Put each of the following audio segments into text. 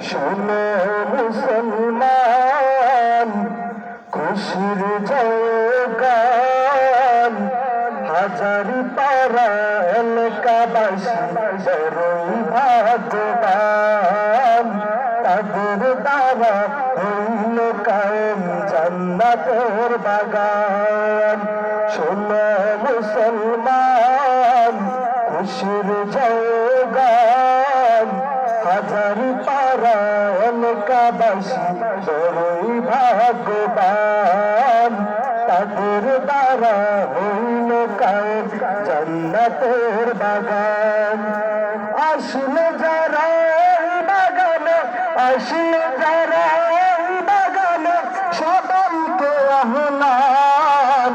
শোনো মুসলমান, খুশির জয়গান, হাজার পারা এলাকাবাসী বড়ই ভাগ্যবান। তাদের দ্বারা হইল কায়েম জান্নাতের বাগান। শোনো মুসলমান, খুশির জয়গান, হাজার পারা এলাকাবাসী বড়ই ভাগ্যবান। তাদের দ্বারা হইল কায়েম জান্নাতের বাগান। আসলে যারা বাগানে, আসলে যারা বাগানে, সবাইকে আহ্বান।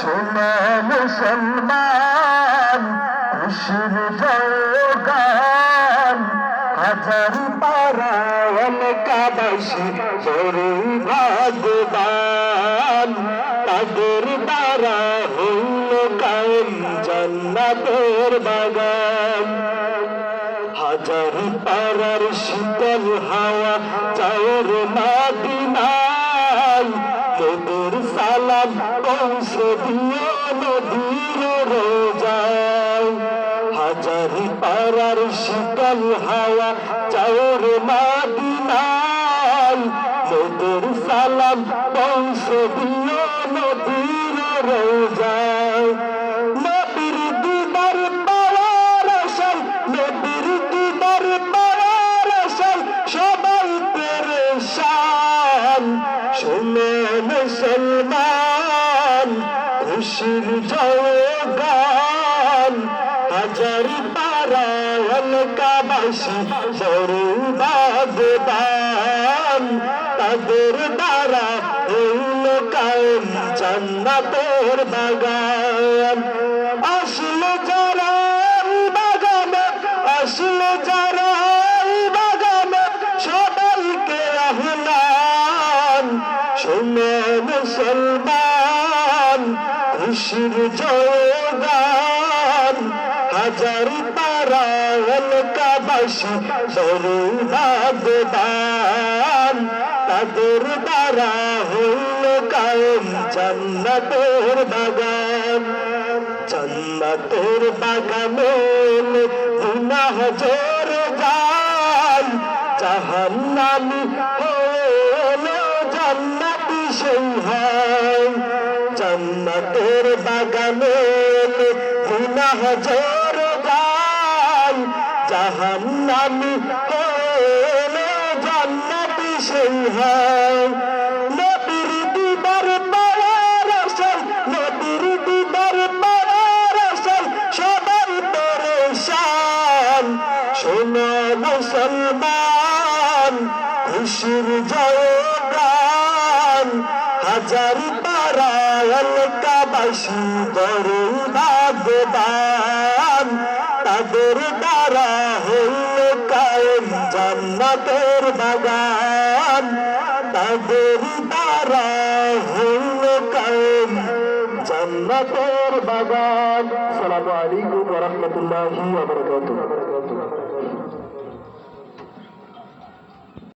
শোনো মুসলমান, খুশির জয়গান, হাজার পারা এলাকাবাসী বড়ই ভাগ্যবান। তাদের দ্বারা হইল কায়েম জান্নাতের বাগান। হাজার পারার শীতল হাওয়া চায়ের মদিনায়, তোদের সালাম পৌঁছে দিয়ে নদীর রোজায়। হাজার পারার শীতল হাওয়া চায়ের মদিনায়, তোদের সালাম পৌঁছে দিয়ে নদীর রোজায়। নবীর দিদার পাওয়ার আশায়, নবীর দিদার পাওয়ার আশায় সবাই পেরেশান। শোনো মুসলমান, খুশির জয়গান, হাজার পারা এলাকাবাসী বড়ই ভাগ্যবান। তাদের দ্বারা হইল কায়েম জান্নাতের বাগান। আসলে যারা বাগানে, আসলে যারা বাগানে, সবাইকে আহ্বান। শোনো মুসলমান, খুশির জয়গান, হাজার পারা এলাকাবাসী বড়ই ভাগ্যবান। তাদের দ্বারা হইল কায়েম জান্নাতের বাগান। জান্নাতের বাগানে গুনাহ জোরে যায়, জাহান্নামী হলো জান্নাতি সেই হয়। জান্নাতের বাগানে গুনাহ জোরে যায়, জাহান্নামী হলো জান্নাতি সেই হয়। নবীর দিদার পাওয়ার আশায়, নবীর দিদার পাওয়ার আশায় সবাই পেরেশান। শোনো মুসলমান, খুশির জয়গান, হাজার পারা এলাকাবাসী বড়ই ভাগ্যবান। তাদের দ্বারা হইল কায়েম জান্নাতের বাগান। তাদের দ্বারা হইল কায়েম জান্নাতের বাগান। আসসালামু আলাইকুম ওয়া রাহমাতুল্লাহি ওয়া বারাকাতুহু।